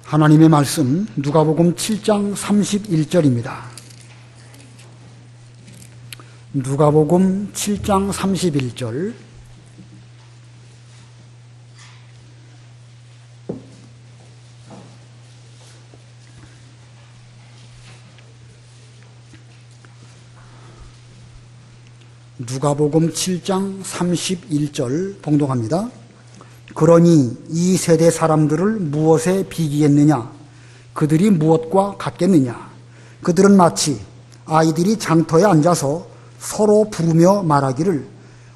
하나님의 말씀 누가복음 7장 31절입니다. 누가복음 7장 31절. 누가복음 7장 31절 봉독합니다. 그러니 이 세대 사람들을 무엇에 비기겠느냐? 그들이 무엇과 같겠느냐? 그들은 마치 아이들이 장터에 앉아서 서로 부르며 말하기를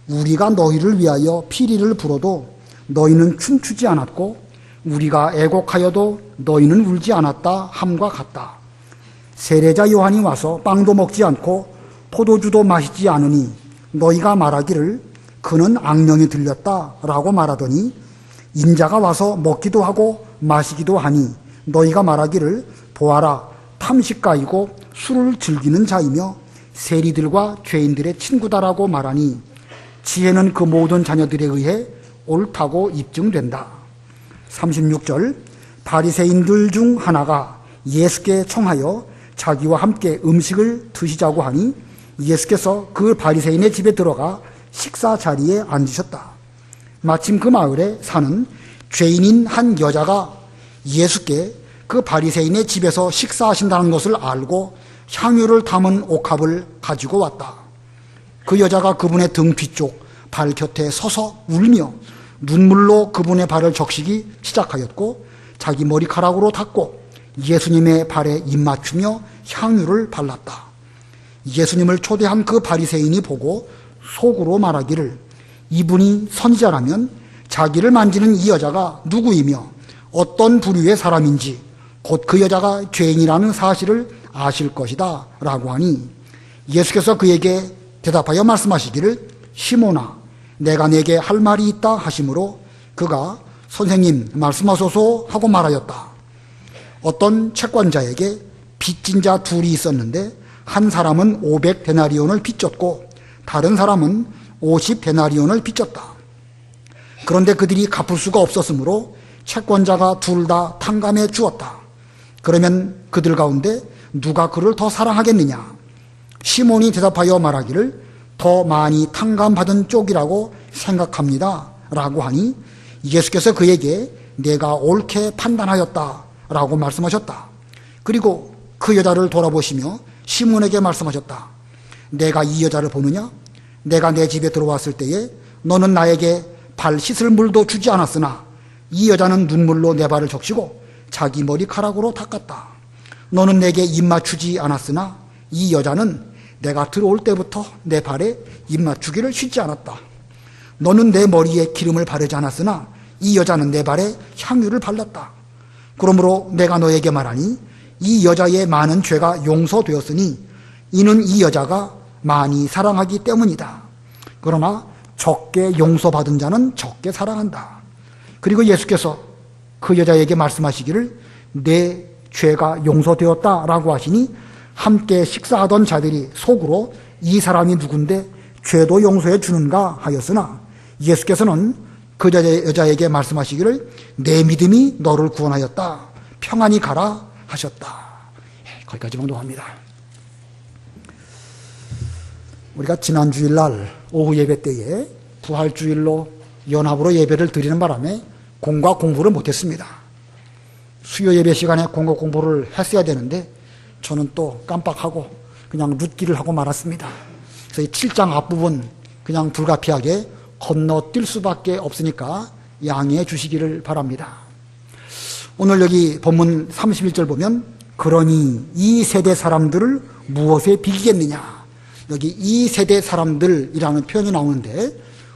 우리가 너희를 위하여 피리를 불어도 너희는 춤추지 않았고 우리가 애곡하여도 너희는 울지 않았다 함과 같다. 세례자 요한이 와서 빵도 먹지 않고 포도주도 마시지 않으니 너희가 말하기를 그는 악령이 들렸다라고 말하더니 인자가 와서 먹기도 하고 마시기도 하니 너희가 말하기를 보아라 탐식가이고 술을 즐기는 자이며 세리들과 죄인들의 친구다라고 말하니 지혜는 그 모든 자녀들에 의해 옳다고 입증된다. 36절. 바리새인들 중 하나가 예수께 청하여 자기와 함께 음식을 드시자고 하니 예수께서 그 바리새인의 집에 들어가 식사 자리에 앉으셨다. 마침 그 마을에 사는 죄인인 한 여자가 예수께 그 바리새인의 집에서 식사하신다는 것을 알고 향유를 담은 옥합을 가지고 왔다. 그 여자가 그분의 등 뒤쪽 발 곁에 서서 울며 눈물로 그분의 발을 적시기 시작하였고 자기 머리카락으로 닦고 예수님의 발에 입맞추며 향유를 발랐다. 예수님을 초대한 그 바리새인이 보고 속으로 말하기를 이분이 선지자라면 자기를 만지는 이 여자가 누구이며 어떤 부류의 사람인지 곧 그 여자가 죄인이라는 사실을 아실 것이다 라고 하니 예수께서 그에게 대답하여 말씀하시기를 시몬아 내가 내게 할 말이 있다 하시므로 그가 선생님 말씀하소서 하고 말하였다. 어떤 채권자에게 빚진 자 둘이 있었는데 한 사람은 500데나리온을 빚졌고 다른 사람은 50데나리온을 빚졌다. 그런데 그들이 갚을 수가 없었으므로 채권자가 둘 다 탕감해 주었다. 그러면 그들 가운데 누가 그를 더 사랑하겠느냐? 시몬이 대답하여 말하기를 더 많이 탕감받은 쪽이라고 생각합니다 라고 하니 예수께서 그에게 내가 옳게 판단하였다 라고 말씀하셨다. 그리고 그 여자를 돌아보시며 시몬에게 말씀하셨다. 내가 이 여자를 보느냐? 내가 내 집에 들어왔을 때에 너는 나에게 발 씻을 물도 주지 않았으나 이 여자는 눈물로 내 발을 적시고 자기 머리카락으로 닦았다. 너는 내게 입 맞추지 않았으나 이 여자는 내가 들어올 때부터 내 발에 입 맞추기를 쉬지 않았다. 너는 내 머리에 기름을 바르지 않았으나 이 여자는 내 발에 향유를 발랐다. 그러므로 내가 너에게 말하니 이 여자의 많은 죄가 용서되었으니 이는 이 여자가 많이 사랑하기 때문이다. 그러나 적게 용서받은 자는 적게 사랑한다. 그리고 예수께서 그 여자에게 말씀하시기를 내 죄가 용서되었다라고 하시니 함께 식사하던 자들이 속으로 이 사람이 누군데 죄도 용서해 주는가 하였으나 예수께서는 그 여자에게 말씀하시기를 내 믿음이 너를 구원하였다. 평안히 가라 하셨다. 거기까지 봉독합니다. 우리가 지난 주일날 오후 예배 때에 부활주일로 연합으로 예배를 드리는 바람에 공과 공부를 못했습니다. 수요 예배 시간에 공과 공부를 했어야 되는데 저는 또 깜빡하고 그냥 눕기를 하고 말았습니다. 그래서 이 7장 앞부분 그냥 불가피하게 건너뛸 수밖에 없으니까 양해해 주시기를 바랍니다. 오늘 여기 본문 31절 보면 그러니 이 세대 사람들을 무엇에 비기겠느냐? 여기 이 세대 사람들이라는 표현이 나오는데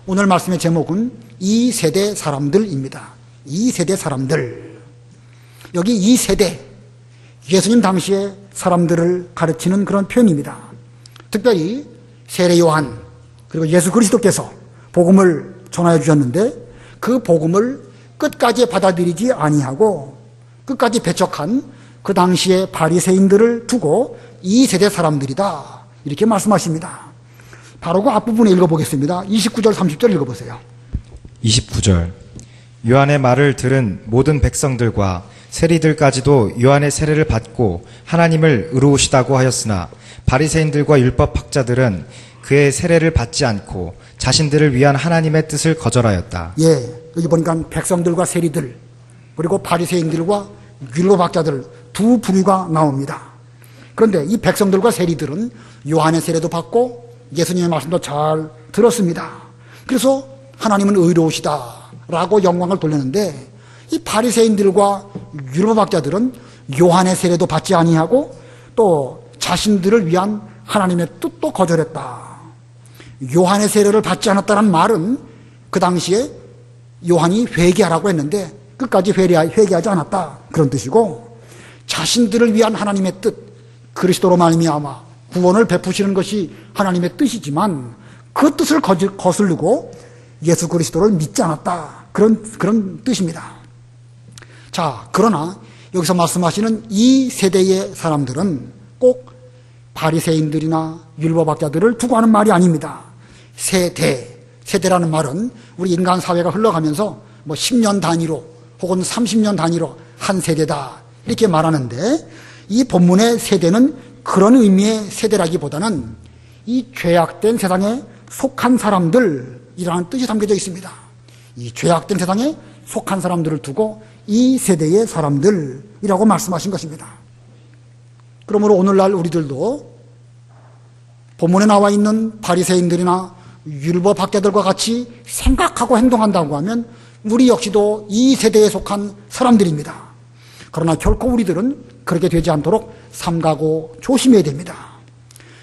오늘 말씀의 제목은 이 세대 사람들입니다. 이 세대 사람들. 여기 이 세대, 예수님 당시에 사람들을 가르치는 그런 표현입니다. 특별히 세례 요한 그리고 예수 그리스도께서 복음을 전하여 주셨는데 그 복음을 끝까지 받아들이지 아니하고 끝까지 배척한 그 당시의 바리새인들을 두고 이 세대 사람들이다 이렇게 말씀하십니다. 바로 그 앞부분에 읽어보겠습니다. 29절 30절 읽어보세요. 29절. 요한의 말을 들은 모든 백성들과 세리들까지도 요한의 세례를 받고 하나님을 의로우시다고 하였으나 바리새인들과 율법학자들은 그의 세례를 받지 않고 자신들을 위한 하나님의 뜻을 거절하였다. 예, 여기 보니까 백성들과 세리들 그리고 바리새인들과 율법학자들 두 부류가 나옵니다. 그런데 이 백성들과 세리들은 요한의 세례도 받고 예수님의 말씀도 잘 들었습니다. 그래서 하나님은 의로우시다라고 영광을 돌렸는데 이 바리새인들과 율법학자들은 요한의 세례도 받지 아니하고 또 자신들을 위한 하나님의 뜻도 거절했다. 요한의 세례를 받지 않았다는 말은 그 당시에 요한이 회개하라고 했는데 끝까지 회개하지 않았다 그런 뜻이고, 자신들을 위한 하나님의 뜻, 그리스도로 말미암아 구원을 베푸시는 것이 하나님의 뜻이지만 그 뜻을 거스르고 예수 그리스도를 믿지 않았다 그런 뜻입니다. 자, 그러나 여기서 말씀하시는 이 세대의 사람들은 꼭 바리새인들이나 율법학자들을 두고 하는 말이 아닙니다. 세대라는 말은 우리 인간 사회가 흘러가면서 뭐 10년 단위로 혹은 30년 단위로 한 세대다 이렇게 말하는데, 이 본문의 세대는 그런 의미의 세대라기보다는 이 죄악된 세상에 속한 사람들이라는 뜻이 담겨져 있습니다. 이 죄악된 세상에 속한 사람들을 두고 이 세대의 사람들이라고 말씀하신 것입니다. 그러므로 오늘날 우리들도 본문에 나와 있는 바리새인들이나 율법학자들과 같이 생각하고 행동한다고 하면 우리 역시도 이 세대에 속한 사람들입니다. 그러나 결코 우리들은 그렇게 되지 않도록 삼가고 조심해야 됩니다.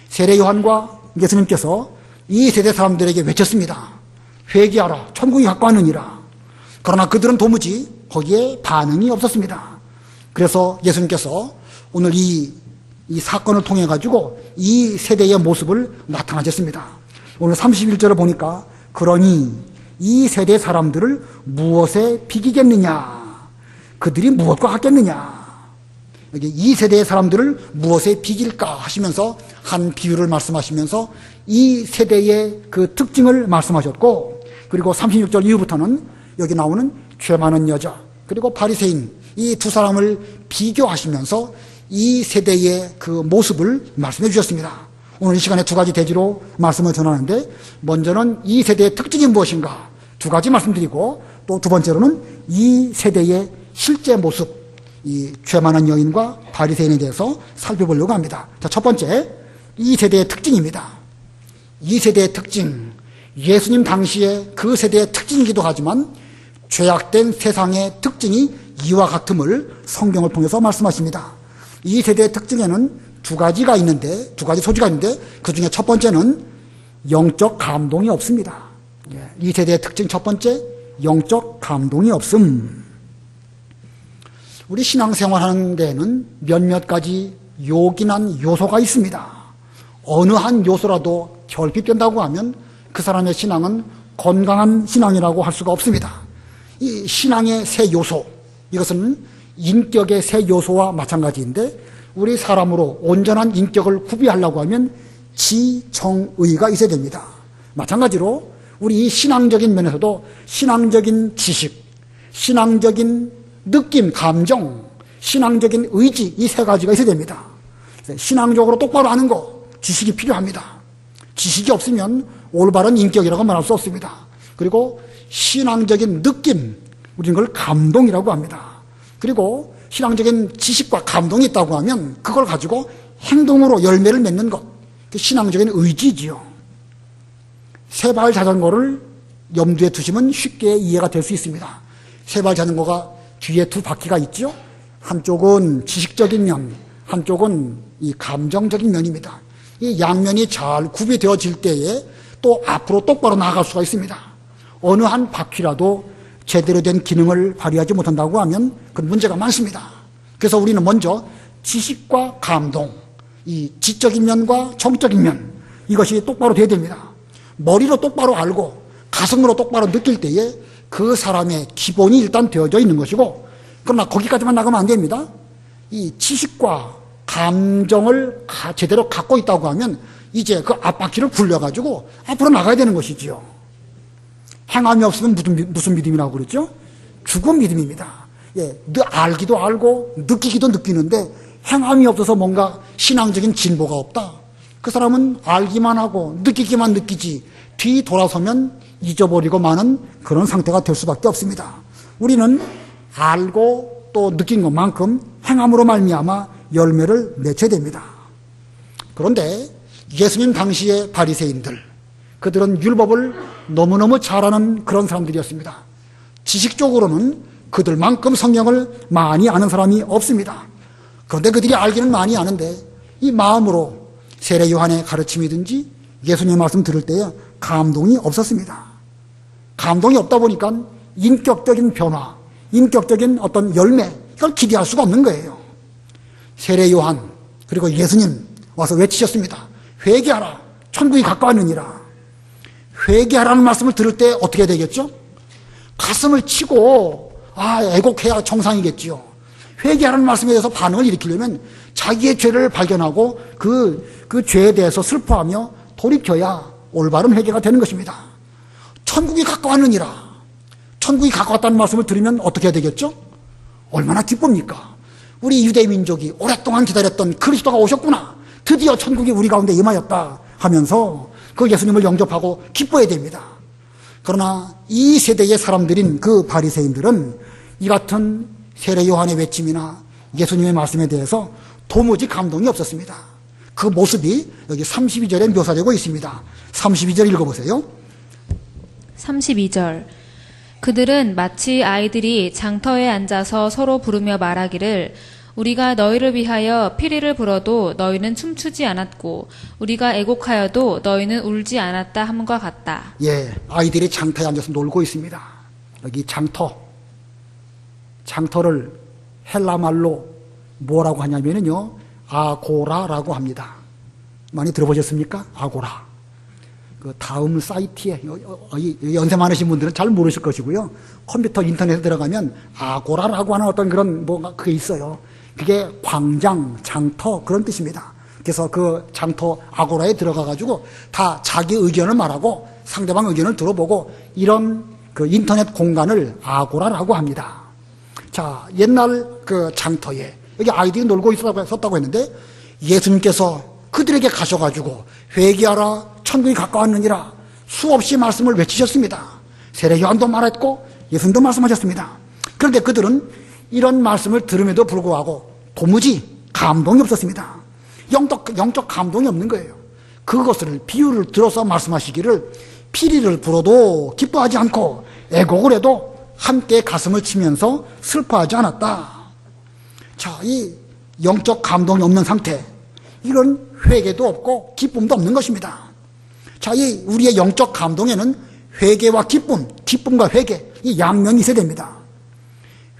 세례 요한과 예수님께서 이 세대 사람들에게 외쳤습니다. 회개하라, 천국이 가까웠느니라. 그러나 그들은 도무지 거기에 반응이 없었습니다. 그래서 예수님께서 오늘 이 사건을 통해 가지고 이 세대의 모습을 나타내셨습니다. 오늘 31절을 보니까 그러니 이 세대 사람들을 무엇에 비기겠느냐, 그들이 무엇과 같겠느냐, 이 세대의 사람들을 무엇에 비길까 하시면서 한 비유를 말씀하시면서 이 세대의 그 특징을 말씀하셨고, 그리고 36절 이후부터는 여기 나오는 죄 많은 여자 그리고 바리새인 이 두 사람을 비교하시면서 이 세대의 그 모습을 말씀해 주셨습니다. 오늘 이 시간에 두 가지 대지로 말씀을 전하는데, 먼저는 이 세대의 특징이 무엇인가 두 가지 말씀드리고, 또 두 번째로는 이 세대의 실제 모습, 이 죄 많은 여인과 바리새인에 대해서 살펴보려고 합니다. 자, 첫 번째, 이 세대의 특징입니다. 이 세대의 특징, 예수님 당시에 그 세대의 특징이기도 하지만 죄악된 세상의 특징이 이와 같음을 성경을 통해서 말씀하십니다. 이 세대의 특징에는 두 가지 소지가 있는데 그 중에 첫 번째는 영적 감동이 없습니다. 이 세대의 특징 첫 번째, 영적 감동이 없음. 우리 신앙생활하는 데에는 몇몇 가지 요긴한 요소가 있습니다. 어느 한 요소라도 결핍된다고 하면 그 사람의 신앙은 건강한 신앙이라고 할 수가 없습니다. 이 신앙의 세 요소, 이것은 인격의 세 요소와 마찬가지인데, 우리 사람으로 온전한 인격을 구비하려고 하면 지정의가 있어야 됩니다. 마찬가지로 우리 이 신앙적인 면에서도 신앙적인 지식, 신앙적인 느낌, 감정, 신앙적인 의지, 이 세 가지가 있어야 됩니다. 신앙적으로 똑바로 아는 거, 지식이 필요합니다. 지식이 없으면 올바른 인격이라고 말할 수 없습니다. 그리고 신앙적인 느낌, 우리는 그걸 감동이라고 합니다. 그리고 신앙적인 지식과 감동이 있다고 하면 그걸 가지고 행동으로 열매를 맺는 것, 신앙적인 의지지요. 세발 자전거를 염두에 두시면 쉽게 이해가 될 수 있습니다. 세발 자전거가 뒤에 두 바퀴가 있죠. 한쪽은 지식적인 면, 한쪽은 이 감정적인 면입니다. 이 양면이 잘 구비되어질 때에 또 앞으로 똑바로 나아갈 수가 있습니다. 어느 한 바퀴라도 제대로 된 기능을 발휘하지 못한다고 하면 그 문제가 많습니다. 그래서 우리는 먼저 지식과 감동, 이 지적인 면과 정적인 면, 이것이 똑바로 돼야 됩니다. 머리로 똑바로 알고 가슴으로 똑바로 느낄 때에 그 사람의 기본이 일단 되어져 있는 것이고, 그러나 거기까지만 나가면 안 됩니다. 이 지식과 감정을 제대로 갖고 있다고 하면 이제 그 앞바퀴를 굴려가지고 앞으로 나가야 되는 것이지요. 행함이 없으면 무슨 믿음이라고 그랬죠? 죽은 믿음입니다. 알기도 알고 느끼기도 느끼는데 행함이 없어서 뭔가 신앙적인 진보가 없다. 그 사람은 알기만 하고 느끼기만 느끼지 뒤 돌아서면 잊어버리고 마는 그런 상태가 될 수밖에 없습니다. 우리는 알고 또 느낀 것만큼 행함으로 말미암아 열매를 맺혀야 됩니다. 그런데 예수님 당시의 바리새인들, 그들은 율법을 너무너무 잘 아는 그런 사람들이었습니다. 지식적으로는 그들만큼 성경을 많이 아는 사람이 없습니다. 그런데 그들이 알기는 많이 아는데 이 마음으로 세례 요한의 가르침이든지 예수님의 말씀 들을 때에 감동이 없었습니다. 감동이 없다 보니까 인격적인 변화, 인격적인 어떤 열매, 이걸 기대할 수가 없는 거예요. 세례 요한 그리고 예수님 와서 외치셨습니다. 회개하라, 천국이 가까웠느니라. 회개하라는 말씀을 들을 때 어떻게 되겠죠? 가슴을 치고 애곡해야 정상이겠지요. 회개하라는 말씀에 대해서 반응을 일으키려면 자기의 죄를 발견하고 그 죄에 대해서 슬퍼하며 돌이켜야 올바른 회개가 되는 것입니다. 천국이 가까웠느니라. 천국이 가까웠다는 말씀을 들으면 어떻게 해야 되겠죠? 얼마나 기쁩니까? 우리 유대 민족이 오랫동안 기다렸던 그리스도가 오셨구나. 드디어 천국이 우리 가운데 임하였다 하면서 그 예수님을 영접하고 기뻐해야 됩니다. 그러나 이 세대의 사람들인 그 바리새인들은 이 같은 세례 요한의 외침이나 예수님의 말씀에 대해서 도무지 감동이 없었습니다. 그 모습이 여기 32절에 묘사되고 있습니다. 32절 읽어보세요. 32절. 그들은 마치 아이들이 장터에 앉아서 서로 부르며 말하기를 우리가 너희를 위하여 피리를 불어도 너희는 춤추지 않았고 우리가 애곡하여도 너희는 울지 않았다 함과 같다. 예, 아이들이 장터에 앉아서 놀고 있습니다. 여기 장터를 헬라 말로 뭐라고 하냐면요, 아고라라고 합니다. 많이 들어보셨습니까? 아고라. 그 다음 사이트에 연세 많으신 분들은 잘 모르실 것이고요. 컴퓨터 인터넷에 들어가면 아고라라고 하는 어떤 그런 뭐가 그게 있어요. 그게 광장, 장터 그런 뜻입니다. 그래서 그 장터 아고라에 들어가 가지고 다 자기 의견을 말하고 상대방 의견을 들어보고 이런 그 인터넷 공간을 아고라라고 합니다. 자, 옛날 그 장터에 여기 아이들이 놀고 있었다고 했는데 예수님께서 그들에게 가셔가지고 회개하라, 천국이 가까웠느니라 수없이 말씀을 외치셨습니다. 세례 요한도 말했고 예수님도 말씀하셨습니다. 그런데 그들은 이런 말씀을 들음에도 불구하고 도무지 감동이 없었습니다. 영적 감동이 없는 거예요. 그것을 비유를 들어서 말씀하시기를 피리를 불어도 기뻐하지 않고 애곡을 해도 함께 가슴을 치면서 슬퍼하지 않았다. 자, 이 영적 감동이 없는 상태, 이런 회개도 없고 기쁨도 없는 것입니다. 자, 이 우리의 영적 감동에는 회개와 기쁨과 회개, 이 양면이 있어야 됩니다.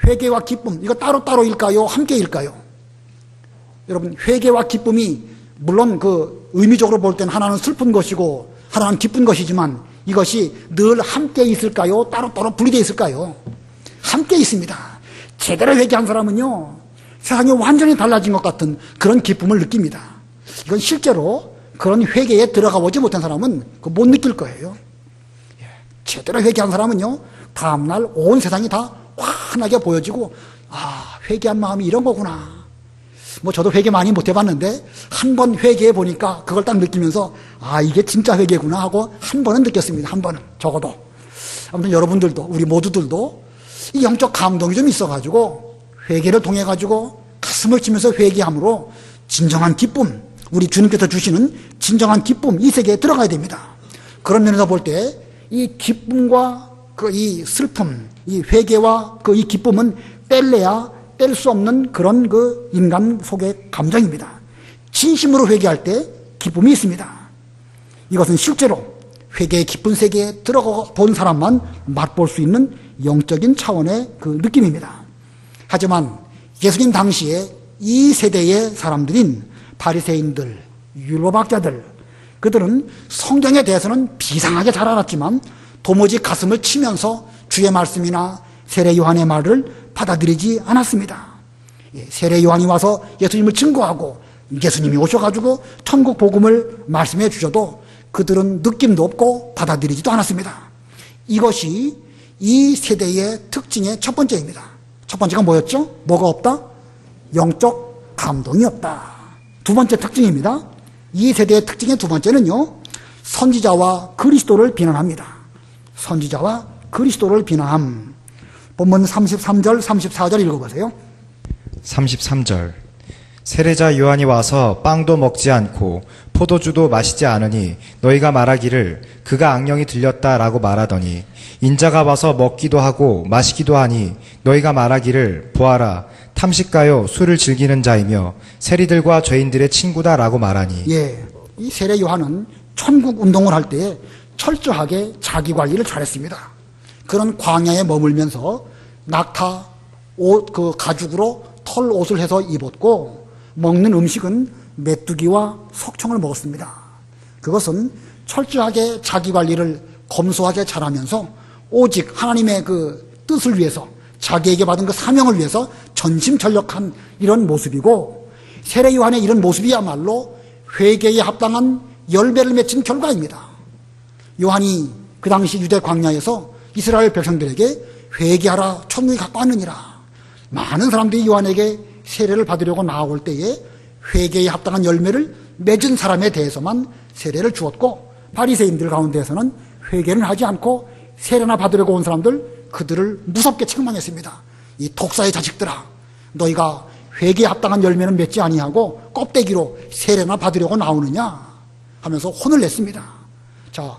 회개와 기쁨, 이거 따로따로일까요? 함께일까요? 여러분, 회개와 기쁨이 물론 그 의미적으로 볼 때는 하나는 슬픈 것이고 하나는 기쁜 것이지만 이것이 늘 함께 있을까요? 따로따로 분리되어 있을까요? 함께 있습니다. 제대로 회개한 사람은요, 세상이 완전히 달라진 것 같은 그런 기쁨을 느낍니다. 이건 실제로 그런 회개에 들어가 보지 못한 사람은 못 느낄 거예요. 제대로 회개한 사람은요, 다음날 온 세상이 다 환하게 보여지고, 회개한 마음이 이런 거구나. 저도 회개 많이 못 해봤는데 한 번 회개해 보니까 그걸 딱 느끼면서 이게 진짜 회개구나 하고 한 번은 느꼈습니다. 한 번은 적어도. 아무튼 여러분들도 우리 모두들도 이 영적 감동이 좀 있어가지고 회개를 통해 가지고 가슴을 치면서 회개함으로 진정한 기쁨, 우리 주님께서 주시는 진정한 기쁨, 이 세계에 들어가야 됩니다. 그런 면에서 볼 때 이 기쁨과 이 슬픔, 이 회개와 이 기쁨은 뗄래야 뗄 수 없는 그런 그 인간 속의 감정입니다. 진심으로 회개할 때 기쁨이 있습니다. 이것은 실제로 회개의 깊은 세계에 들어가 본 사람만 맛볼 수 있는 영적인 차원의 그 느낌입니다. 하지만 예수님 당시에 이 세대의 사람들인 바리새인들, 율법학자들, 그들은 성경에 대해서는 비상하게 잘 알았지만 도무지 가슴을 치면서 주의 말씀이나 세례 요한의 말을 받아들이지 않았습니다. 세례 요한이 와서 예수님을 증거하고 예수님이 오셔가지고 천국 복음을 말씀해 주셔도 그들은 느낌도 없고 받아들이지도 않았습니다. 이것이 이 세대의 특징의 첫 번째입니다. 첫 번째가 뭐였죠? 뭐가 없다? 영적 감동이 없다. 두 번째 특징입니다. 이 세대의 특징의 두 번째는요, 선지자와 그리스도를 비난합니다. 선지자와 그리스도를 비난함. 본문 33절, 34절 읽어보세요. 33절. 세례자 요한이 와서 빵도 먹지 않고 포도주도 마시지 않으니 너희가 말하기를 그가 악령이 들렸다라고 말하더니 인자가 와서 먹기도 하고 마시기도 하니 너희가 말하기를 보아라 탐식가요 술을 즐기는 자이며 세리들과 죄인들의 친구다라고 말하니. 예, 이 세례 요한은 천국 운동을 할 때 철저하게 자기 관리를 잘했습니다. 그런 광야에 머물면서 낙타 옷, 그 가죽으로 털 옷을 해서 입었고, 먹는 음식은 메뚜기와 석청을 먹었습니다. 그것은 철저하게 자기 관리를 검소하게 잘하면서 오직 하나님의 그 뜻을 위해서, 자기에게 받은 그 사명을 위해서 전심전력한 이런 모습이고, 세례 요한의 이런 모습이야말로 회개에 합당한 열매를 맺힌 결과입니다. 요한이 그 당시 유대 광야에서 이스라엘 백성들에게 회개하라 천국이 가까웠느니라, 많은 사람들이 요한에게 세례를 받으려고 나올 때에 회개에 합당한 열매를 맺은 사람에 대해서만 세례를 주었고, 바리새인들 가운데에서는 회개는 하지 않고 세례나 받으려고 온 사람들, 그들을 무섭게 책망했습니다. 이 독사의 자식들아, 너희가 회개에 합당한 열매는 맺지 아니하고 껍데기로 세례나 받으려고 나오느냐 하면서 혼을 냈습니다. 자,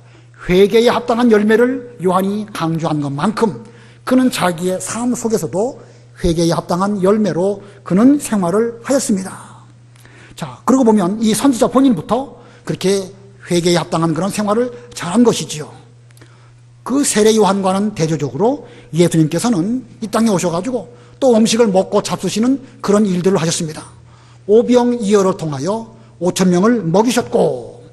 회개에 합당한 열매를 요한이 강조한 것만큼 그는 자기의 삶 속에서도 회개에 합당한 열매로 그는 생활을 하였습니다. 자, 그러고 보면 이 선지자 본인부터 그렇게 회개에 합당한 그런 생활을 잘한 것이지요. 그 세례 요한과는 대조적으로 예수님께서는 이 땅에 오셔가지고 또 음식을 먹고 잡수시는 그런 일들을 하셨습니다. 오병이어를 통하여 5,000명을 먹이셨고,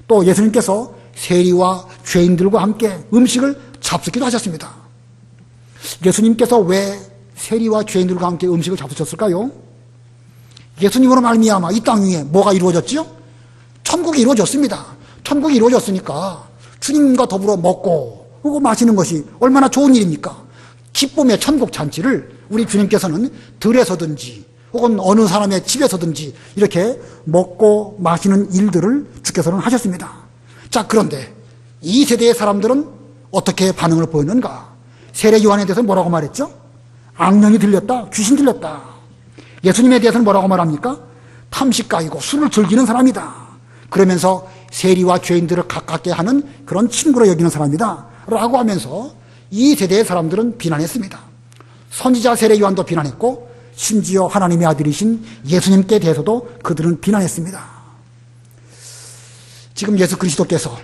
또 예수님께서 세리와 죄인들과 함께 음식을 잡수기도 하셨습니다. 예수님께서 왜 세리와 죄인들과 함께 음식을 잡수셨을까요? 예수님으로 말미암아 이 땅 위에 뭐가 이루어졌지요? 천국이 이루어졌습니다. 천국이 이루어졌으니까 주님과 더불어 먹고 그리고 마시는 것이 얼마나 좋은 일입니까? 기쁨의 천국 잔치를 우리 주님께서는 들에서든지 혹은 어느 사람의 집에서든지 이렇게 먹고 마시는 일들을 주께서는 하셨습니다. 자, 그런데 이 세대의 사람들은 어떻게 반응을 보였는가? 세례 요한에 대해서 뭐라고 말했죠? 악령이 들렸다, 귀신 들렸다. 예수님에 대해서는 뭐라고 말합니까? 탐식가이고 술을 즐기는 사람이다. 그러면서 세리와 죄인들을 가깝게 하는 그런 친구로 여기는 사람이다 라고 하면서 이 세대의 사람들은 비난했습니다. 선지자 세례 요한도 비난했고, 심지어 하나님의 아들이신 예수님께 대해서도 그들은 비난했습니다. 지금 예수 그리스도께서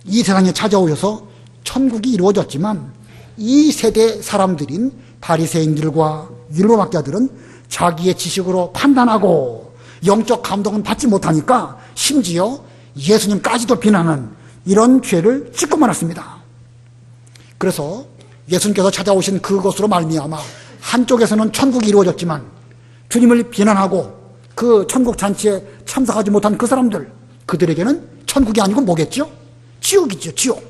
이 세상에 찾아오셔서 천국이 이루어졌지만, 이 세대 사람들인 바리새인들과 율법학자들은 자기의 지식으로 판단하고 영적 감동은 받지 못하니까 심지어 예수님까지도 비난하는 이런 죄를 짓고 말았습니다. 그래서 예수님께서 찾아오신 그것으로 말미암아 한쪽에서는 천국이 이루어졌지만 주님을 비난하고 그 천국 잔치에 참석하지 못한 그 사람들, 그들에게는 천국이 아니고 뭐겠죠? 지옥이죠, 지옥.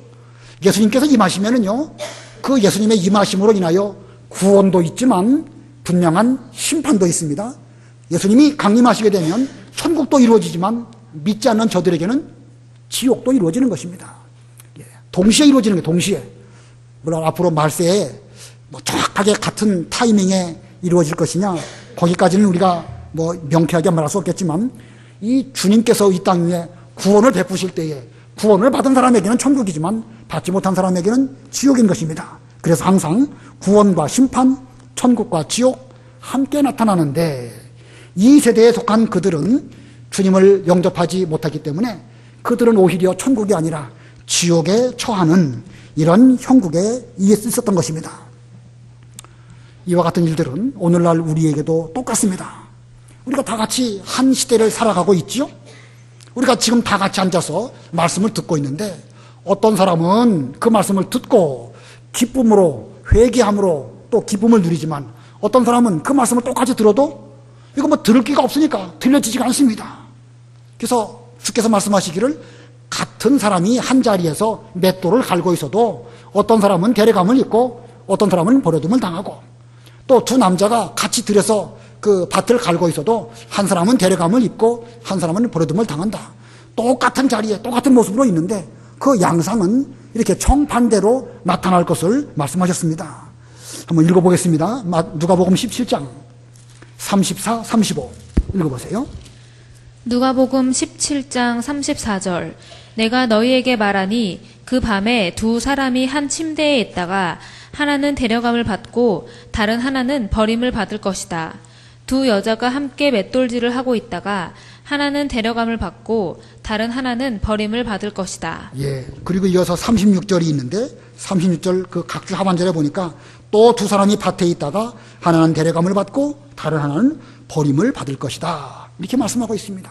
예수님께서 임하시면은요, 그 예수님의 임하심으로 인하여 구원도 있지만 분명한 심판도 있습니다. 예수님이 강림하시게 되면 천국도 이루어지지만 믿지 않는 저들에게는 지옥도 이루어지는 것입니다. 동시에 이루어지는 게 동시에. 물론 앞으로 말세에 정확하게 같은 타이밍에 이루어질 것이냐, 거기까지는 우리가 명쾌하게 말할 수 없겠지만, 이 주님께서 이 땅 위에 구원을 베푸실 때에 구원을 받은 사람에게는 천국이지만 받지 못한 사람에게는 지옥인 것입니다. 그래서 항상 구원과 심판, 천국과 지옥 함께 나타나는데, 이 세대에 속한 그들은 주님을 영접하지 못하기 때문에 그들은 오히려 천국이 아니라 지옥에 처하는 이런 형국에 있었던 것입니다. 이와 같은 일들은 오늘날 우리에게도 똑같습니다. 우리가 다 같이 한 시대를 살아가고 있지요? 우리가 지금 다 같이 앉아서 말씀을 듣고 있는데, 어떤 사람은 그 말씀을 듣고 기쁨으로, 회개함으로 또 기쁨을 누리지만, 어떤 사람은 그 말씀을 똑같이 들어도 이거 들을 기가 없으니까 들려지지가 않습니다. 그래서 주께서 말씀하시기를, 같은 사람이 한 자리에서 맷돌을 갈고 있어도 어떤 사람은 데려감을 입고 어떤 사람은 버려둠을 당하고, 또 두 남자가 같이 들여서 그 밭을 갈고 있어도 한 사람은 데려감을 입고 한 사람은 버려둠을 당한다. 똑같은 자리에 똑같은 모습으로 있는데 그 양상은 이렇게 정반대로 나타날 것을 말씀하셨습니다. 한번 읽어보겠습니다. 누가복음 17장 34, 35 읽어보세요. 누가복음 17장 34절. 내가 너희에게 말하니 그 밤에 두 사람이 한 침대에 있다가 하나는 데려감을 받고 다른 하나는 버림을 받을 것이다. 두 여자가 함께 맷돌질을 하고 있다가 하나는 데려감을 받고 다른 하나는 버림을 받을 것이다. 예. 그리고 이어서 36절이 있는데 36절 그 각주 하반절에 보니까 또 두 사람이 밭에 있다가 하나는 데려감을 받고 다른 하나는 버림을 받을 것이다. 이렇게 말씀하고 있습니다.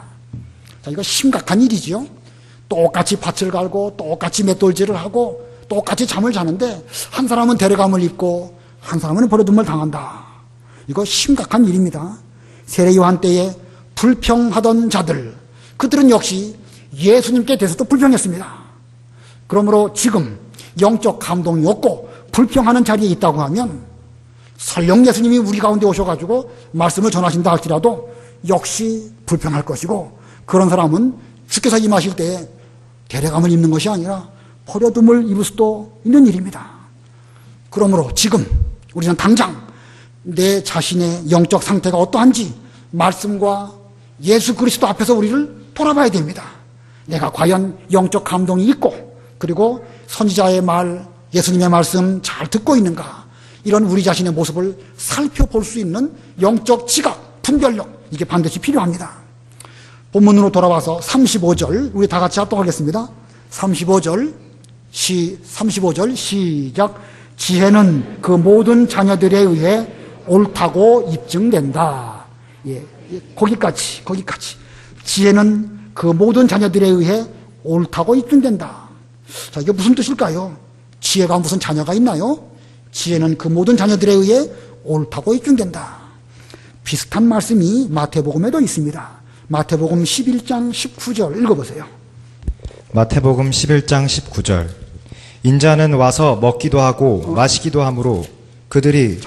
자, 이거 심각한 일이지요. 똑같이 밭을 갈고 똑같이 맷돌질을 하고 똑같이 잠을 자는데 한 사람은 데려감을 입고 한 사람은 버려둠을 당한다. 이거 심각한 일입니다. 세례 요한 때에 불평하던 자들, 그들은 역시 예수님께 대해서도 불평했습니다. 그러므로 지금 영적 감동이 없고 불평하는 자리에 있다고 하면 설령 예수님이 우리 가운데 오셔가지고 말씀을 전하신다 할지라도 역시 불평할 것이고, 그런 사람은 주께서 임하실 때에 데려감을 입는 것이 아니라 버려둠을 입을 수도 있는 일입니다. 그러므로 지금 우리는 당장 내 자신의 영적 상태가 어떠한지 말씀과 예수 그리스도 앞에서 우리를 돌아봐야 됩니다. 내가 과연 영적 감동이 있고 그리고 선지자의 말, 예수님의 말씀 잘 듣고 있는가, 이런 우리 자신의 모습을 살펴볼 수 있는 영적 지각, 분별력, 이게 반드시 필요합니다. 본문으로 돌아와서 35절 우리 다 같이 합독하겠습니다. 35절 시작. 지혜는 그 모든 자녀들에 의해 옳다고 입증된다. 예, 거기까지. 지혜는 그 모든 자녀들에 의해 옳다고 입증된다. 자, 이게 무슨 뜻일까요? 지혜가 무슨 자녀가 있나요? 지혜는 그 모든 자녀들에 의해 옳다고 입증된다. 비슷한 말씀이 마태복음에도 있습니다. 마태복음 11장 19절 읽어보세요. 마태복음 11장 19절. 인자는 와서 먹기도 하고 마시기도 하므로 그들이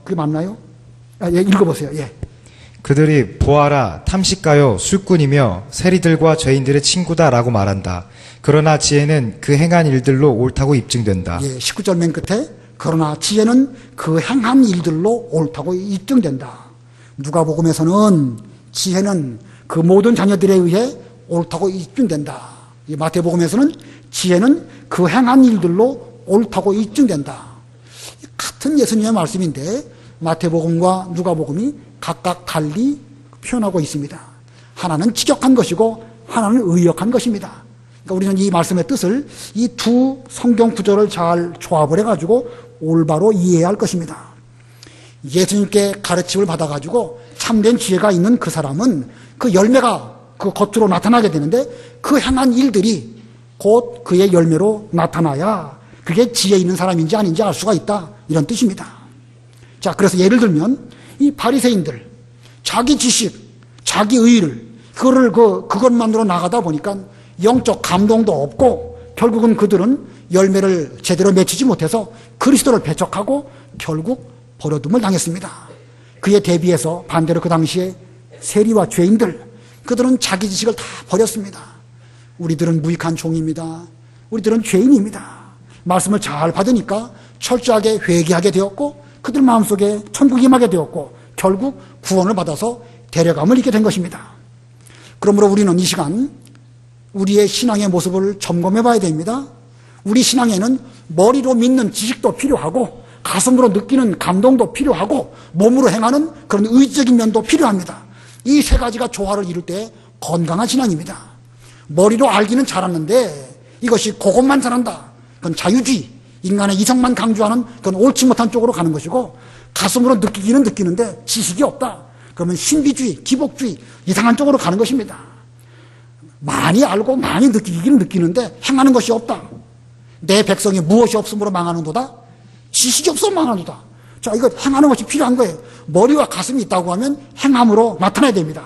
그게 맞나요? 예, 읽어보세요. 예. 그들이 보아라 탐식가요 술꾼이며 세리들과 죄인들의 친구다라고 말한다. 그러나 지혜는 그 행한 일들로 옳다고 입증된다. 예, 19절 맨 끝에 그러나 지혜는 그 행한 일들로 옳다고 입증된다. 누가복음에서는 지혜는 그 모든 자녀들에 의해 옳다고 입증된다. 이 마태복음에서는 지혜는 그 행한 일들로 옳다고 입증된다. 같은 예수님의 말씀인데 마태복음과 누가복음이 각각 달리 표현하고 있습니다. 하나는 직역한 것이고 하나는 의역한 것입니다. 그러니까 우리는 이 말씀의 뜻을 이 두 성경 구절을 잘 조합을 해가지고 올바로 이해해야 할 것입니다. 예수님께 가르침을 받아가지고 참된 지혜가 있는 그 사람은 그 열매가 그 겉으로 나타나게 되는데 그 행한 일들이 곧 그의 열매로 나타나야 그게 지혜 있는 사람인지 아닌지 알 수가 있다, 이런 뜻입니다. 자, 그래서 예를 들면 이 바리새인들 자기 지식, 자기 의를 그것만으로 나가다 보니까 영적 감동도 없고 결국은 그들은 열매를 제대로 맺히지 못해서 그리스도를 배척하고 결국 버려둠을 당했습니다. 그에 대비해서 반대로 그 당시에 세리와 죄인들, 그들은 자기 지식을 다 버렸습니다. 우리들은 무익한 종입니다. 우리들은 죄인입니다. 말씀을 잘 받으니까 철저하게 회개하게 되었고 그들 마음속에 천국이 임하게 되었고 결국 구원을 받아서 데려감을 입게 된 것입니다. 그러므로 우리는 이 시간 우리의 신앙의 모습을 점검해 봐야 됩니다. 우리 신앙에는 머리로 믿는 지식도 필요하고 가슴으로 느끼는 감동도 필요하고 몸으로 행하는 그런 의지적인 면도 필요합니다. 이 세 가지가 조화를 이룰 때 건강한 신앙입니다. 머리로 알기는 잘하는데 이것이 그것만 잘한다, 그건 자유주의, 인간의 이성만 강조하는 그건 옳지 못한 쪽으로 가는 것이고, 가슴으로 느끼기는 느끼는데 지식이 없다, 그러면 신비주의, 기복주의, 이상한 쪽으로 가는 것입니다. 많이 알고 많이 느끼기는 느끼는데 행하는 것이 없다. 내 백성이 무엇이 없으므로 망하는도다? 지식이 없어 망하는도다. 자, 이거 행하는 것이 필요한 거예요. 머리와 가슴이 있다고 하면 행함으로 나타나야 됩니다.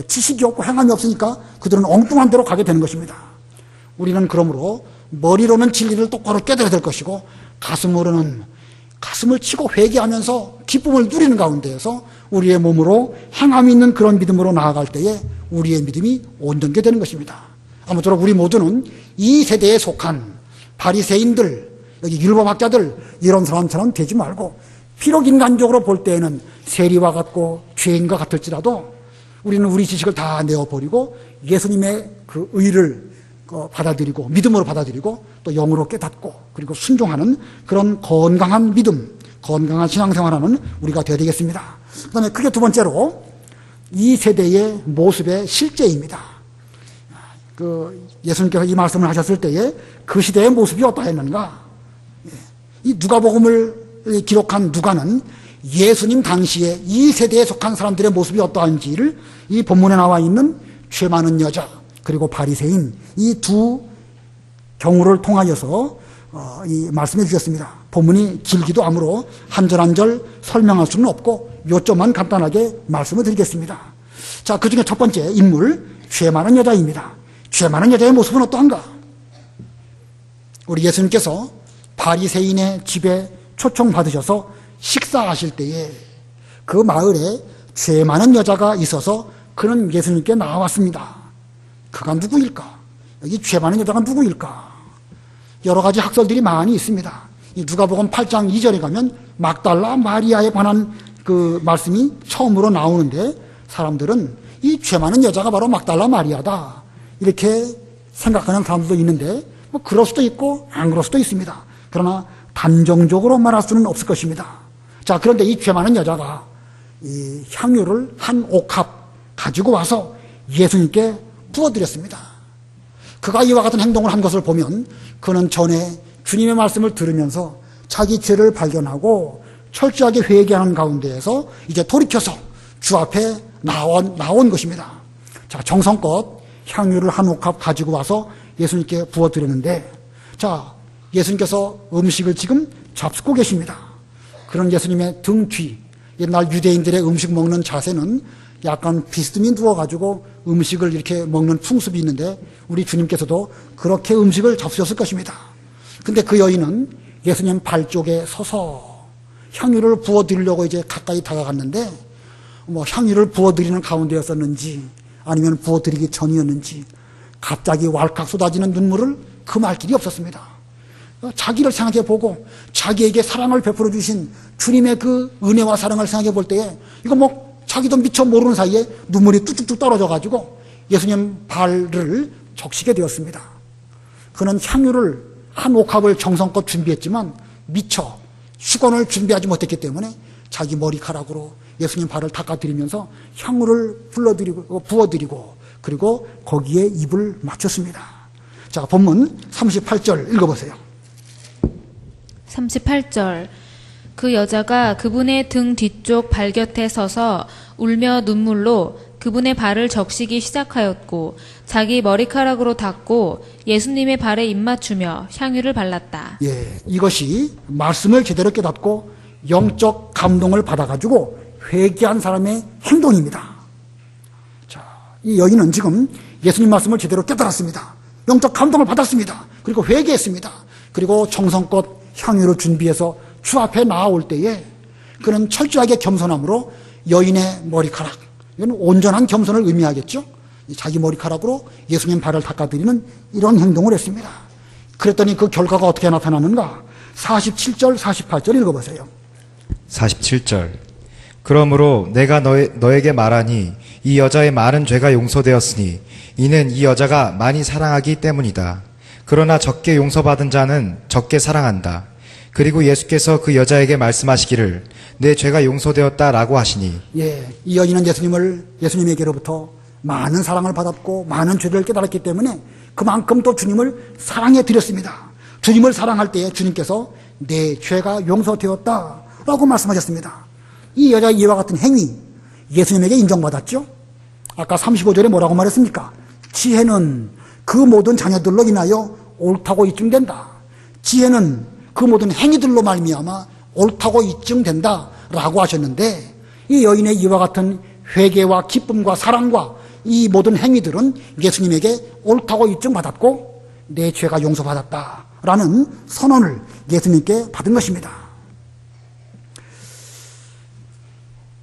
지식이 없고 행함이 없으니까 그들은 엉뚱한 데로 가게 되는 것입니다. 우리는 그러므로 머리로는 진리를 똑바로 깨달아야 될 것이고 가슴으로는 가슴을 치고 회개하면서 기쁨을 누리는 가운데에서 우리의 몸으로 행함이 있는 그런 믿음으로 나아갈 때에 우리의 믿음이 온전게 되는 것입니다. 아무쪼록 우리 모두는 이 세대에 속한 바리새인들, 여기 율법학자들 이런 사람처럼 되지 말고 비록 인간적으로 볼 때에는 세리와 같고 죄인과 같을지라도 우리는 우리 지식을 다 내어버리고 예수님의 그 의를 받아들이고 믿음으로 받아들이고 또 영으로 깨닫고 그리고 순종하는 그런 건강한 믿음, 건강한 신앙생활하는 우리가 되어야 되겠습니다. 그 다음에 크게 두 번째로 이 세대의 모습의 실제입니다. 예수님께서 이 말씀을 하셨을 때에 그 시대의 모습이 어떠했는가? 이 누가복음을 기록한 누가는 예수님 당시에 이 세대에 속한 사람들의 모습이 어떠한지를 이 본문에 나와 있는 죄 많은 여자 그리고 바리새인 이 두 경우를 통하여서 이 말씀해 주셨습니다. 본문이 길기도 하므로 한 절 한 절 설명할 수는 없고 요점만 간단하게 말씀을 드리겠습니다. 자, 그 중에 첫 번째 인물 죄 많은 여자입니다. 죄 많은 여자의 모습은 어떠한가? 우리 예수님께서 바리새인의 집에 초청받으셔서 식사하실 때에 그 마을에 죄 많은 여자가 있어서 그는 예수님께 나왔습니다. 그가 누구일까? 여기 죄 많은 여자가 누구일까? 여러 가지 학설들이 많이 있습니다. 이 누가복음 8장 2절에 가면 막달라 마리아에 관한 그 말씀이 처음으로 나오는데 사람들은 이 죄 많은 여자가 바로 막달라 마리아다 이렇게 생각하는 사람들도 있는데 뭐 그럴 수도 있고 안 그럴 수도 있습니다. 그러나 단정적으로 말할 수는 없을 것입니다. 자, 그런데 이 죄 많은 여자가 이 향유를 한 옥합 가지고 와서 예수님께 부어드렸습니다. 그가 이와 같은 행동을 한 것을 보면 그는 전에 주님의 말씀을 들으면서 자기 죄를 발견하고 철저하게 회개하는 가운데에서 이제 돌이켜서 주 앞에 나온 것입니다. 자, 정성껏 향유를 한 옥합 가지고 와서 예수님께 부어드렸는데 자, 예수님께서 음식을 지금 잡수고 계십니다. 그런 예수님의 등 뒤, 옛날 유대인들의 음식 먹는 자세는 약간 비스듬히 누워가지고 음식을 이렇게 먹는 풍습이 있는데 우리 주님께서도 그렇게 음식을 잡수셨을 것입니다. 근데 그 여인은 예수님 발 쪽에 서서 향유를 부어드리려고 이제 가까이 다가갔는데 뭐 향유를 부어드리는 가운데였었는지 아니면 부어드리기 전이었는지 갑자기 왈칵 쏟아지는 눈물을 금할 길이 없었습니다. 자기를 생각해 보고 자기에게 사랑을 베풀어 주신 주님의 그 은혜와 사랑을 생각해 볼 때에 이거 뭐 자기도 미처 모르는 사이에 눈물이 뚝뚝뚝 떨어져 가지고 예수님 발을 적시게 되었습니다. 그는 향유를 한 옥합을 정성껏 준비했지만 미처 수건을 준비하지 못했기 때문에 자기 머리카락으로 예수님 발을 닦아드리면서 향유를 부어드리고 그리고 거기에 입을 맞췄습니다. 자, 본문 38절 읽어보세요. 38절 그 여자가 그분의 등 뒤쪽 발 곁에 서서 울며 눈물로 그분의 발을 적시기 시작하였고 자기 머리카락으로 닦고 예수님의 발에 입맞추며 향유를 발랐다. 예, 이것이 말씀을 제대로 깨닫고 영적 감동을 받아가지고 회개한 사람의 행동입니다. 자, 이 여인은 지금 예수님 말씀을 제대로 깨달았습니다. 영적 감동을 받았습니다. 그리고 회개했습니다. 그리고 정성껏 향유를 준비해서 주 앞에 나올 때에 그는 철저하게 겸손함으로 여인의 머리카락, 이건 온전한 겸손을 의미하겠죠. 자기 머리카락으로 예수님 발을 닦아드리는 이런 행동을 했습니다. 그랬더니 그 결과가 어떻게 나타나는가? 47절, 48절 읽어보세요. 47절 그러므로 내가 너에게 말하니 이 여자의 많은 죄가 용서되었으니 이는 이 여자가 많이 사랑하기 때문이다. 그러나 적게 용서받은 자는 적게 사랑한다. 그리고 예수께서 그 여자에게 말씀하시기를 내 죄가 용서되었다라고 하시니 예, 이 여인은 예수님에게로부터 많은 사랑을 받았고 많은 죄를 깨달았기 때문에 그만큼 또 주님을 사랑해 드렸습니다. 주님을 사랑할 때에 주님께서 내 죄가 용서되었다라고 말씀하셨습니다. 이 여자의 이와 같은 행위 예수님에게 인정받았죠. 아까 35절에 뭐라고 말했습니까? 지혜는 그 모든 자녀들로 인하여 옳다고 입증된다. 지혜는 그 모든 행위들로 말미암아 옳다고 입증된다라고 하셨는데 이 여인의 이와 같은 회개와 기쁨과 사랑과 이 모든 행위들은 예수님에게 옳다고 입증받았고 내 죄가 용서받았다라는 선언을 예수님께 받은 것입니다.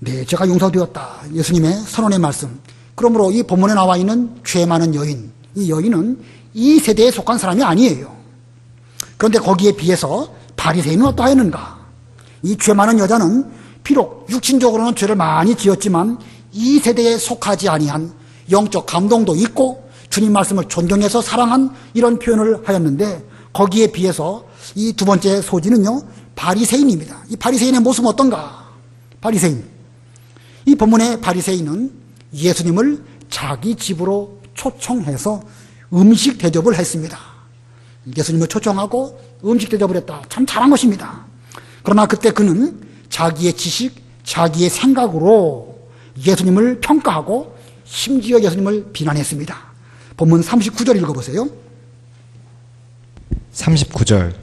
네, 죄가 용서되었다. 예수님의 선언의 말씀. 그러므로 이 본문에 나와 있는 죄 많은 여인, 이 여인은 이 세대에 속한 사람이 아니에요. 그런데 거기에 비해서 바리새인은 어떠하였는가? 이 죄 많은 여자는 비록 육신적으로는 죄를 많이 지었지만 이 세대에 속하지 아니한 영적 감동도 있고 주님 말씀을 존경해서 사랑한 이런 표현을 하였는데, 거기에 비해서 이 두 번째 소지는요, 바리새인입니다. 이 바리새인의 모습은 어떤가? 바리새인. 이 본문의 바리새인은 예수님을 자기 집으로 초청해서 음식 대접을 했습니다. 예수님을 초청하고 음식 대접을 했다. 참 잘한 것입니다. 그러나 그때 그는 자기의 지식, 자기의 생각으로 예수님을 평가하고 심지어 예수님을 비난했습니다. 본문 39절 읽어보세요. 39절.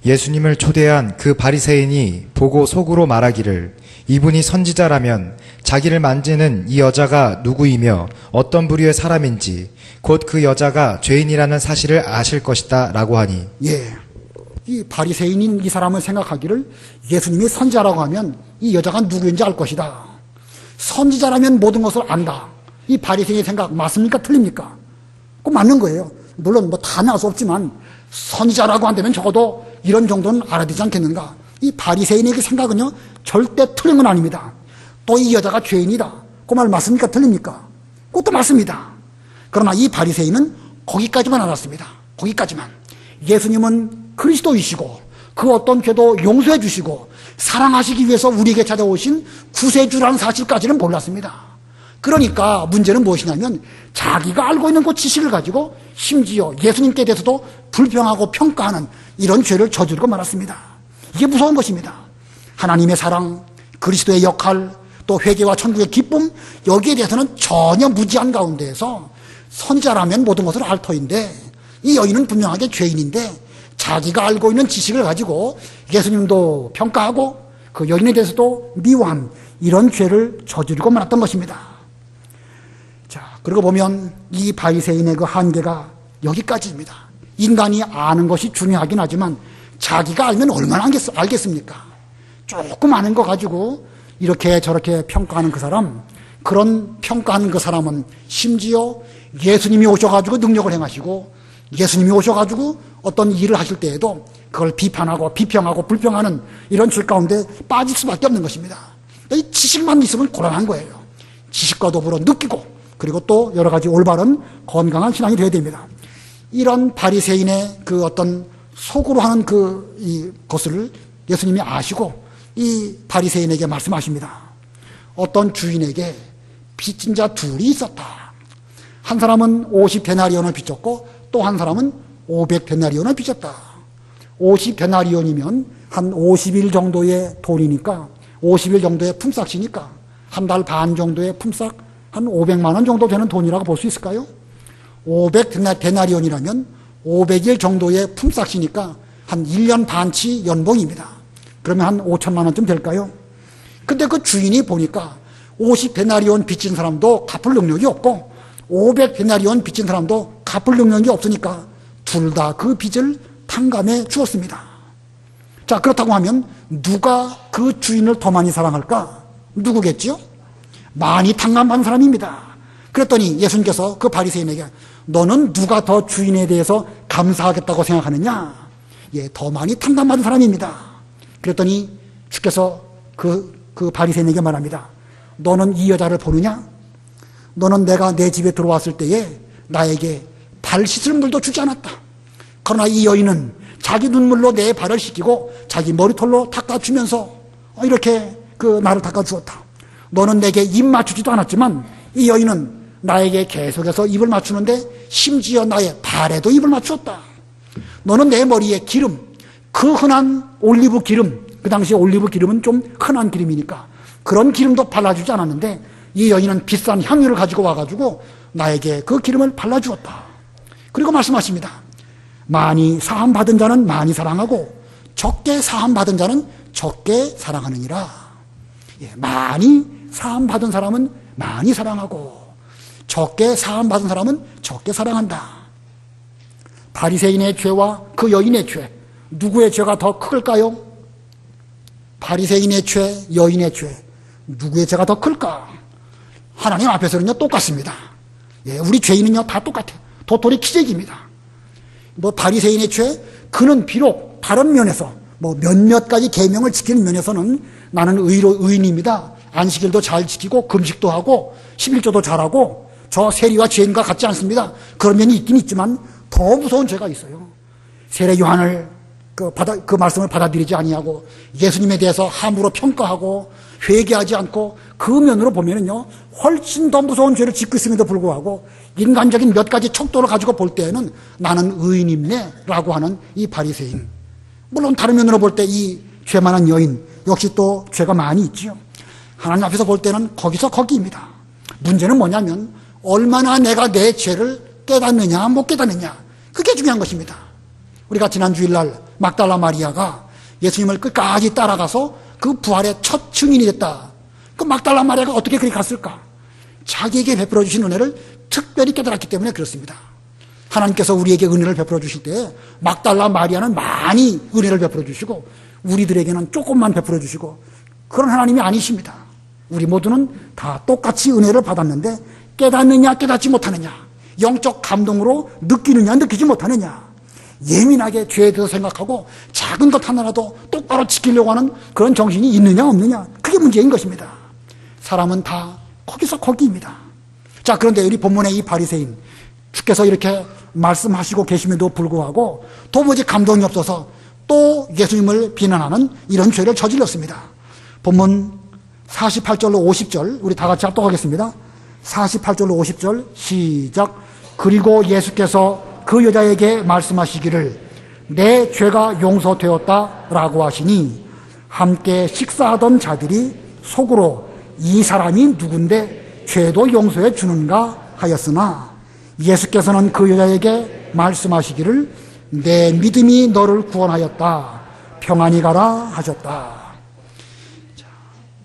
예수님을 초대한 그 바리새인이 보고 속으로 말하기를, 이분이 선지자라면 자기를 만지는 이 여자가 누구이며 어떤 부류의 사람인지 곧 그 여자가 죄인이라는 사실을 아실 것이다 라고 하니. 예, 이 바리새인인 이 사람을 생각하기를 예수님이 선지자라고 하면 이 여자가 누구인지 알 것이다. 선지자라면 모든 것을 안다. 이 바리새인의 생각 맞습니까? 틀립니까? 꼭 맞는 거예요. 물론 뭐 다 나올 수 없지만 선지자라고 한다면 적어도 이런 정도는 알아야 되지 않겠는가? 이 바리새인의 그 생각은요, 절대 틀린 건 아닙니다. 또 이 여자가 죄인이다. 그 말 맞습니까? 틀립니까? 그것도 맞습니다. 그러나 이 바리새인은 거기까지만 알았습니다. 거기까지만. 예수님은 그리스도이시고 그 어떤 죄도 용서해 주시고 사랑하시기 위해서 우리에게 찾아오신 구세주라는 사실까지는 몰랐습니다. 그러니까 문제는 무엇이냐면 자기가 알고 있는 그 지식을 가지고 심지어 예수님께 대해서도 불평하고 평가하는 이런 죄를 저지르고 말았습니다. 이게 무서운 것입니다. 하나님의 사랑, 그리스도의 역할, 또 회개와 천국의 기쁨, 여기에 대해서는 전혀 무지한 가운데에서 선지자라면 모든 것을 알 터인데, 이 여인은 분명하게 죄인인데 자기가 알고 있는 지식을 가지고 예수님도 평가하고 그 여인에 대해서도 미워한 이런 죄를 저지르고 말았던 것입니다. 자, 그러고 보면 이 바리새인의 그 한계가 여기까지입니다. 인간이 아는 것이 중요하긴 하지만 자기가 알면 얼마나 알겠습니까? 조금 아는 거 가지고 이렇게 저렇게 평가하는 그 사람, 그런 평가하는 그 사람은 심지어 예수님이 오셔가지고 능력을 행하시고 예수님이 오셔가지고 어떤 일을 하실 때에도 그걸 비판하고 비평하고 불평하는 이런 줄 가운데 빠질 수밖에 없는 것입니다. 이 지식만 있으면 곤란한 거예요. 지식과 더불어 느끼고 그리고 또 여러 가지 올바른 건강한 신앙이 되어야 됩니다. 이런 바리새인의 그 어떤 속으로 하는 것을 예수님이 아시고 이 바리새인에게 말씀하십니다. 어떤 주인에게 빚진 자 둘이 있었다. 한 사람은 50데나리온을 빚졌고 또 한 사람은 500데나리온을 빚졌다. 50데나리온이면 한 50일 정도의 돈이니까 50일 정도의 품삯이니까 한 달 반 정도의 품삯 한 500만 원 정도 되는 돈이라고 볼 수 있을까요? 500데나리온이라면 500일 정도의 품삯이니까 한 1년 반치 연봉입니다. 그러면 한 5천만 원쯤 될까요? 근데 그 주인이 보니까 50데나리온 빚진 사람도 갚을 능력이 없고 500데나리온 빚진 사람도 갚을 능력이 없으니까 둘 다 그 빚을 탕감해 주었습니다. 자, 그렇다고 하면 누가 그 주인을 더 많이 사랑할까? 누구겠죠? 많이 탕감받은 사람입니다. 그랬더니 예수님께서 그 바리새인에게 너는 누가 더 주인에 대해서 감사하겠다고 생각하느냐? 예, 더 많이 탕감받은 사람입니다. 그랬더니 주께서 그 바리새인에게 말합니다. 너는 이 여자를 보느냐? 너는 내가 내 집에 들어왔을 때에 나에게 발 씻을 물도 주지 않았다. 그러나 이 여인은 자기 눈물로 내 발을 씻기고 자기 머리털로 닦아주면서 이렇게 나를 닦아주었다. 너는 내게 입 맞추지도 않았지만 이 여인은 나에게 계속해서 입을 맞추는데 심지어 나의 발에도 입을 맞추었다. 너는 내 머리에 기름, 그 흔한 올리브 기름, 그 당시 올리브 기름은 좀 흔한 기름이니까 그런 기름도 발라주지 않았는데 이 여인은 비싼 향유를 가지고 와가지고 나에게 그 기름을 발라주었다. 그리고 말씀하십니다. 많이 사함받은 자는 많이 사랑하고 적게 사함받은 자는 적게 사랑하느니라. 예, 많이 사함받은 사람은 많이 사랑하고 적게 사함받은 사람은 적게 사랑한다. 바리새인의 죄와 그 여인의 죄, 누구의 죄가 더 클까요? 바리새인의 죄, 여인의 죄, 누구의 죄가 더 클까? 하나님 앞에서는요 똑같습니다. 예, 우리 죄인은요 다 똑같아요. 도토리 키재기입니다. 뭐 바리새인의 죄, 그는 비록 다른 면에서 뭐 몇몇 가지 계명을 지키는 면에서는 나는 의인입니다. 안식일도 잘 지키고 금식도 하고 11조도 잘하고 저 세리와 죄인과 같지 않습니다. 그런 면이 있긴 있지만 더 무서운 죄가 있어요. 세례 요한을 그 말씀을 받아들이지 아니하고 예수님에 대해서 함부로 평가하고 회개하지 않고 그 면으로 보면은요 훨씬 더 무서운 죄를 짓고 있음에도 불구하고 인간적인 몇 가지 척도를 가지고 볼 때에는 나는 의인입네라고 하는 이 바리새인. 물론 다른 면으로 볼 때 이 죄 많은 여인 역시 또 죄가 많이 있지요. 하나님 앞에서 볼 때는 거기서 거기입니다. 문제는 뭐냐면 얼마나 내가 내 죄를 깨닫느냐 못 깨닫느냐, 그게 중요한 것입니다. 우리가 지난 주일날 막달라 마리아가 예수님을 끝까지 따라가서 그 부활의 첫 증인이 됐다. 그 막달라 마리아가 어떻게 그리 갔을까? 자기에게 베풀어 주신 은혜를 특별히 깨달았기 때문에 그렇습니다. 하나님께서 우리에게 은혜를 베풀어 주실 때 막달라 마리아는 많이 은혜를 베풀어 주시고 우리들에게는 조금만 베풀어 주시고 그런 하나님이 아니십니다. 우리 모두는 다 똑같이 은혜를 받았는데 깨닫느냐 깨닫지 못하느냐, 영적 감동으로 느끼느냐 느끼지 못하느냐, 예민하게 죄에 대해서 생각하고 작은 것 하나라도 똑바로 지키려고 하는 그런 정신이 있느냐 없느냐, 그게 문제인 것입니다. 사람은 다 거기서 거기입니다. 자, 그런데 우리 본문의 이 바리새인, 주께서 이렇게 말씀하시고 계심에도 불구하고 도무지 감동이 없어서 또 예수님을 비난하는 이런 죄를 저질렀습니다. 본문 48절로 50절 우리 다 같이 합독하겠습니다. 48절로 50절 시작. 그리고 예수께서 그 여자에게 말씀하시기를 내 죄가 용서되었다라고 하시니 함께 식사하던 자들이 속으로 이 사람이 누군데 죄도 용서해 주는가 하였으나 예수께서는 그 여자에게 말씀하시기를 내 믿음이 너를 구원하였다. 평안히 가라 하셨다.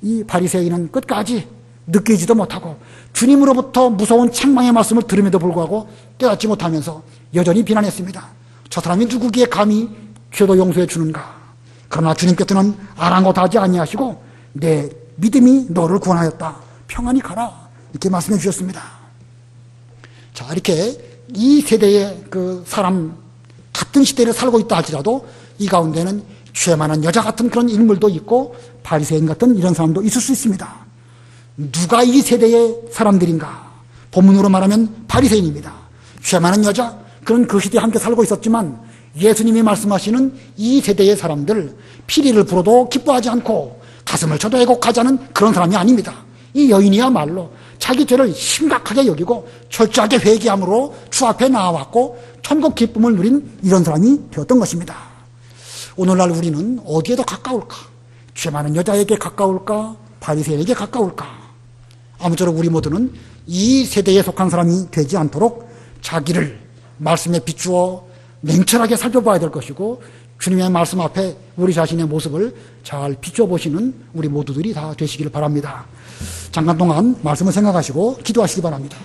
이 바리새인은 끝까지 느끼지도 못하고 주님으로부터 무서운 책망의 말씀을 들음에도 불구하고 깨닫지 못하면서 여전히 비난했습니다. 저 사람이 누구기에 감히 죄도 용서해 주는가? 그러나 주님께서는 아랑곳하지 아니하시고 내 믿음이 너를 구원하였다. 평안히 가라. 이렇게 말씀해 주셨습니다. 자, 이렇게 이 세대의 그 사람 같은 시대를 살고 있다 할지라도 이 가운데는 죄 많은 여자 같은 그런 인물도 있고 바리새인 같은 이런 사람도 있을 수 있습니다. 누가 이 세대의 사람들인가? 본문으로 말하면 바리새인입니다. 죄 많은 여자, 그런 그 시대에 함께 살고 있었지만 예수님이 말씀하시는 이 세대의 사람들, 피리를 불어도 기뻐하지 않고 가슴을 쳐도 애곡하지 않은 그런 사람이 아닙니다. 이 여인이야말로 자기 죄를 심각하게 여기고 철저하게 회개함으로 주 앞에 나와왔고 천국 기쁨을 누린 이런 사람이 되었던 것입니다. 오늘날 우리는 어디에 더 가까울까? 죄 많은 여자에게 가까울까? 바리새인에게 가까울까? 아무쪼록 우리 모두는 이 세대에 속한 사람이 되지 않도록 자기를 말씀에 비추어 냉철하게 살펴봐야 될 것이고 주님의 말씀 앞에 우리 자신의 모습을 잘 비춰보시는 우리 모두들이 다 되시기를 바랍니다. 잠깐 동안 말씀을 생각하시고 기도하시기 바랍니다.